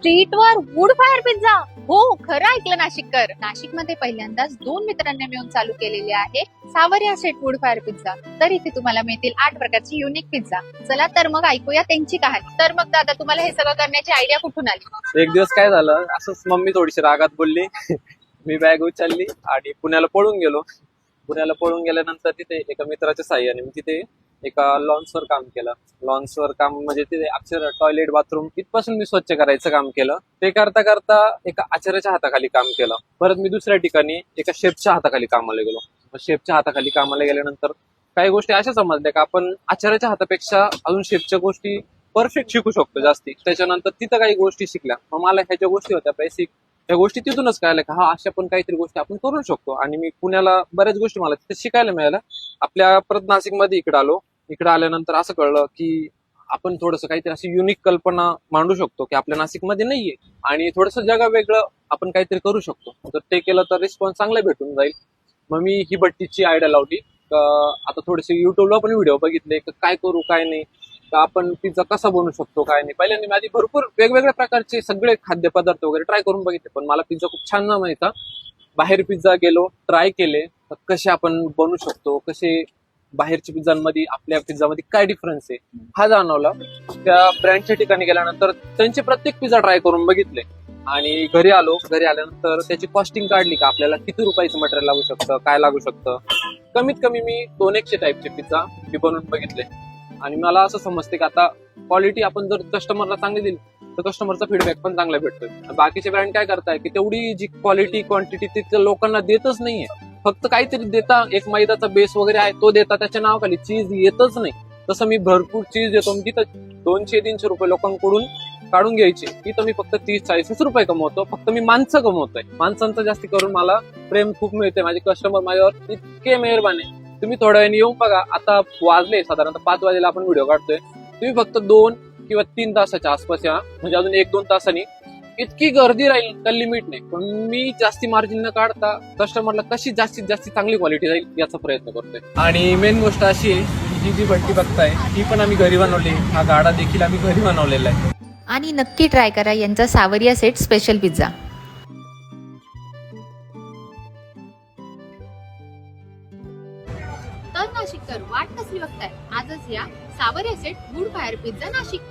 स्ट्रीटवर wood fire pizza. हो, खरं ऐकलं नाशिककर. नाशिकमध्ये पहिल्यांदाच 2 मित्रांनी मिळून चालू केलेले आहे सावर्या सेट वूड फायर पिझ्झा. तर इथे तुम्हाला मिळतील 8 प्रकारचे युनिक पिझ्झा. चला तर मग ऐकूया त्यांची कहाणी. तर मग दादा, तुम्हाला हे सगळं करण्याची आयडिया कुठून आली? एक दिवस काय झालं, असंच मम्मी थोडीशी रागात बोलली. मी बॅग उचलली आणि पुण्याला पळून गेलो. पुण्याला पळून गेल्यानंतर तिथे एका मित्राच्या साह्याने मी तिथे एका लॉन्सवर काम केलं. लॉन्सवर काम म्हणजे तिथे अक्षर टॉयलेट बाथरूम इथपासून मी स्वच्छ करायचं काम केलं. ते करता करता एका आचार्याच्या हाताखाली काम केलं. परत मी दुसऱ्या ठिकाणी एका शेफच्या हाताखाली कामाला गेलो. शेफच्या हाताखाली कामाला गेल्यानंतर काही गोष्टी अशा समजल्या का आपण आचार्याच्या हातापेक्षा अजून शेफच्या गोष्टी परफेक्ट शिकू शकतो जास्ती. त्याच्यानंतर तिथं काही गोष्टी शिकल्या. मग मला ह्याच्या गोष्टी होत्या बेसिक, त्या गोष्टी तिथूनच कळाल्या का हा अशा पण काहीतरी गोष्टी आपण करू शकतो. आणि मी पुण्याला बऱ्याच गोष्टी मला तिथे शिकायला मिळाल्या. आपल्या परत नाशिकमध्ये इकडे आलो. इकडे आल्यानंतर असं कळलं की आपण थोडंसं काहीतरी अशी युनिक कल्पना मांडू शकतो की आपल्या नाशिकमध्ये नाहीये आणि थोडंसं जगा वेगळं आपण काहीतरी करू शकतो. तर ते केलं तर रिस्पॉन्स चांगला भेटून जाईल. मग मी ही बट्टीची आयडिया लावली. आता थोडेसे युट्यूबला पण व्हिडिओ बघितले काय करू काय नाही, का आपण पिझ्झा कसा बनवू शकतो काय नाही. पहिल्यांदा माझी भरपूर वेगवेगळ्या प्रकारचे सगळे खाद्यपदार्थ वगैरे ट्राय करून बघितले, पण मला पिझ्झा खूप छान ना माहिती. बाहेर पिझ्झा गेलो, ट्राय केले तर कसे आपण बनवू शकतो, कसे बाहेरच्या पिझ्झांमध्ये आपल्या पिझ्झामध्ये काय डिफरन्स आहे हा जाणवला. त्या ब्रँडच्या ठिकाणी गेल्यानंतर त्यांचे प्रत्येक पिझ्झा ट्राय करून बघितले आणि घरी आलो. घरी आल्यानंतर त्याची कॉस्टिंग काढली का आपल्याला किती रुपयाचं मटेरियल लागू शकतं, काय लागू शकतं. कमीत कमी मी 200 टाईपचे पिझ्झा मी बनवून बघितले आणि मला असं समजते की आता क्वालिटी आपण जर कस्टमरला चांगली दिली तर कस्टमरचा फीडबॅक पण चांगला भेटतोय. बाकीचे ब्रँड काय करताय की तेवढी जी क्वालिटी क्वांटिटी तिथल्या लोकांना देतच नाहीये. फक्त काहीतरी देता, एक मैदाचा बेस वगैरे आहे तो देता, त्याच्या नावाखाली चीज येतच नाही. तसं मी भरपूर चीज देतो. मी तिथं 200-300 रुपये लोकांकडून काढून घ्यायचे, तिथं मी फक्त 30-40 रुपये कमवतो. फक्त मी माणसं कमवतोय. माणसांचं जास्ती करून मला प्रेम खूप मिळते. माझे कस्टमर माझ्यावर इतके मेहरबान आहे. तुम्ही थोड्या वेळाने येऊन बघा. आता वाजले साधारणतः 5 वाजेला आपण व्हिडिओ काढतोय. तुम्ही फक्त 2 किंवा 3 तासाच्या आसपास या, म्हणजे अजून 1-2 तासांनी इतकी गर्दी राहील का लिमिट नाही. पण मी जास्ती मार्जिन न काढता कस्टमरला कशी जास्तीत जास्त चांगली क्वालिटी राहील याचा प्रयत्न करतोय. आणि मेन गोष्ट अशी आहे, ही जी भट्टी बघताय ही पण आम्ही घरी बनवली. हा गाडा देखील आम्ही घरी बनवलेला आहे. आणि नक्की ट्राय करा यांचा सावर्या सेट स्पेशल पिझ्झा. तर नाशिककर, वाट कसली बघताय? आजच या सावर्या set wood fire pizza Nashik.